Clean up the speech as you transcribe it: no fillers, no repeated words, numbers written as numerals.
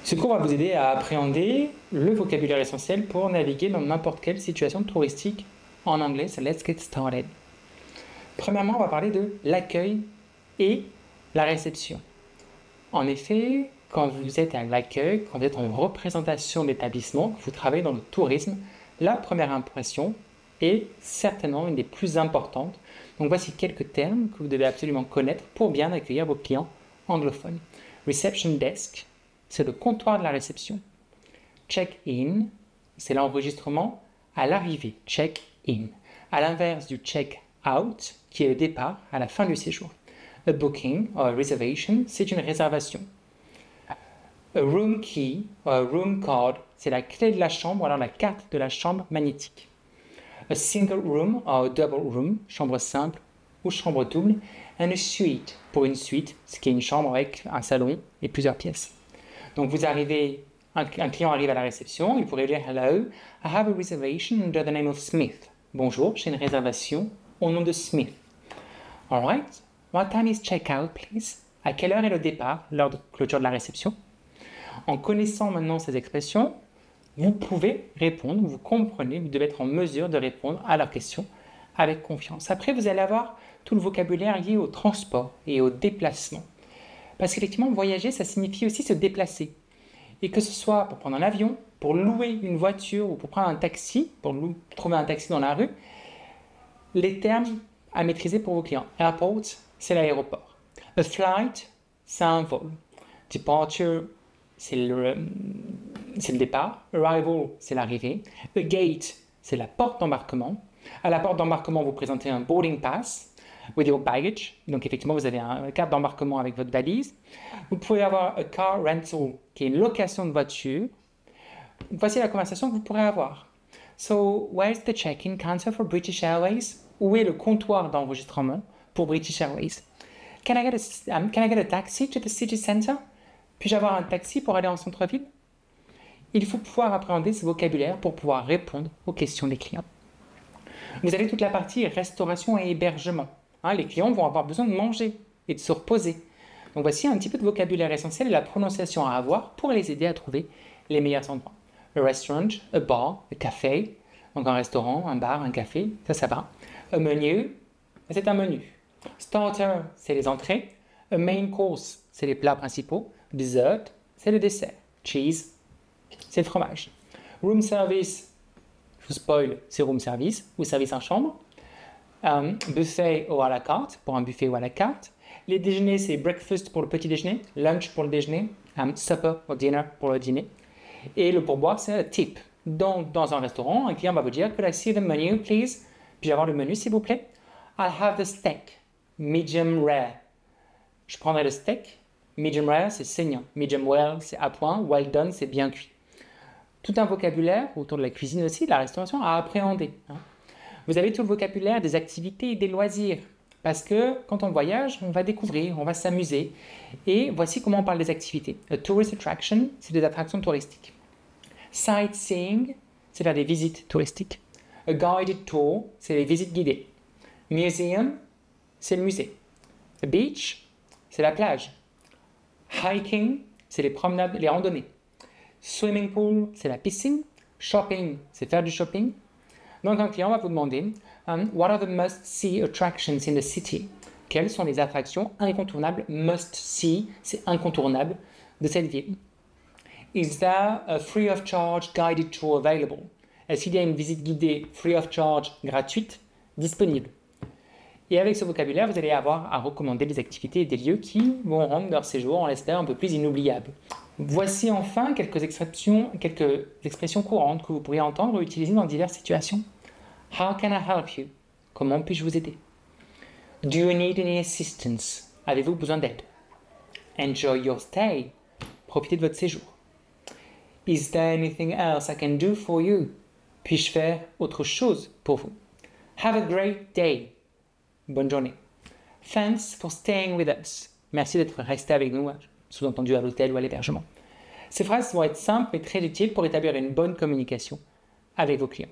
Ce cours va vous aider à appréhender le vocabulaire essentiel pour naviguer dans n'importe quelle situation touristique en anglais. So let's get started. Premièrement, on va parler de l'accueil et la réception. En effet, quand vous êtes à l'accueil, quand vous êtes en représentation d'établissement, que vous travaillez dans le tourisme, la première impression est certainement une des plus importantes. Donc voici quelques termes que vous devez absolument connaître pour bien accueillir vos clients anglophones. Reception desk, c'est le comptoir de la réception. Check-in, c'est l'enregistrement à l'arrivée. Check-in. À l'inverse du check-out, qui est le départ à la fin du séjour. A booking or a reservation, c'est une réservation. A room key or a room card, c'est la clé de la chambre ou alors la carte de la chambre magnétique. A single room or a double room, chambre simple ou chambre double. And a suite, pour une suite, ce qui est une chambre avec un salon et plusieurs pièces. Donc vous arrivez, un client arrive à la réception, il pourrait dire « Hello, I have a reservation under the name of Smith. » Bonjour, j'ai une réservation au nom de Smith. All right, what time is check-out, please? À quelle heure est le départ, l'heure de clôture de la réception? En connaissant maintenant ces expressions, vous pouvez répondre, vous comprenez, vous devez être en mesure de répondre à leurs questions avec confiance. Après, vous allez avoir tout le vocabulaire lié au transport et au déplacement. Parce qu'effectivement, voyager, ça signifie aussi se déplacer. Et que ce soit pour prendre un avion, pour louer une voiture ou pour prendre un taxi, pour trouver un taxi dans la rue, les termes à maîtriser pour vos clients. Airport, c'est l'aéroport. A flight, c'est un vol. Departure, c'est le départ. Arrival, c'est l'arrivée. A gate, c'est la porte d'embarquement. À la porte d'embarquement, vous présentez un boarding pass with your baggage. Donc, effectivement, vous avez une carte d'embarquement avec votre valise. Vous pouvez avoir a car rental, qui est une location de voiture. Voici la conversation que vous pourrez avoir. So, where's the check-in counter for British Airways? Où est le comptoir d'enregistrement pour British Airways? Can I get a taxi to the city center? Puis-je avoir un taxi pour aller en centre-ville? Il faut pouvoir appréhender ce vocabulaire pour pouvoir répondre aux questions des clients. Vous avez toute la partie restauration et hébergement. Les clients vont avoir besoin de manger et de se reposer. Donc voici un petit peu de vocabulaire essentiel et la prononciation à avoir pour les aider à trouver les meilleurs endroits. A restaurant, a bar, a café. Donc un restaurant, un bar, un café, ça va. A menu, c'est un menu. Starter, c'est les entrées. A main course, c'est les plats principaux. Dessert, c'est le dessert. Cheese, c'est le fromage. Room service, je vous spoil, c'est room service ou service en chambre. Buffet ou à la carte, pour un buffet ou à la carte. Les déjeuners, c'est breakfast pour le petit déjeuner, lunch pour le déjeuner, supper ou dinner pour le dîner. Et le pourboire, c'est un tip. Donc, dans un restaurant, un client va vous dire « Could I see the menu, please? » Puis-je avoir le menu, s'il vous plaît? « I'll have the steak, medium rare. » Je prendrai le steak. Medium rare, c'est saignant. Medium well, c'est à point. Well done, c'est bien cuit. Tout un vocabulaire autour de la cuisine aussi, de la restauration, à appréhender. Vous avez tout le vocabulaire des activités et des loisirs. Parce que quand on voyage, on va découvrir, on va s'amuser. Et voici comment on parle des activités. A tourist attraction, c'est des attractions touristiques. Sightseeing, c'est faire des visites touristiques. A guided tour, c'est les visites guidées. Museum, c'est le musée. A beach, c'est la plage. Hiking, c'est les promenades, les randonnées. Swimming pool, c'est la piscine. Shopping, c'est faire du shopping. Donc un client va vous demander What are the must-see attractions in the city? Quelles sont les attractions incontournables? Must-see, c'est incontournable de cette ville. Is there a free of charge guided tour available? Est-ce qu'il y a une visite guidée free of charge gratuite disponible? Et avec ce vocabulaire, vous allez avoir à recommander des activités et des lieux qui vont rendre leur séjour, on l'espère, un peu plus inoubliable. Voici enfin quelques expressions courantes que vous pourriez entendre ou utiliser dans diverses situations. How can I help you? Comment puis-je vous aider? Do you need any assistance? Avez-vous besoin d'aide? Enjoy your stay. Profitez de votre séjour. Is there anything else I can do for you? Puis-je faire autre chose pour vous? Have a great day. Bonne journée. Thanks for staying with us. Merci d'être resté avec nous, sous-entendu à l'hôtel ou à l'hébergement. Ces phrases vont être simples mais très utiles pour établir une bonne communication avec vos clients.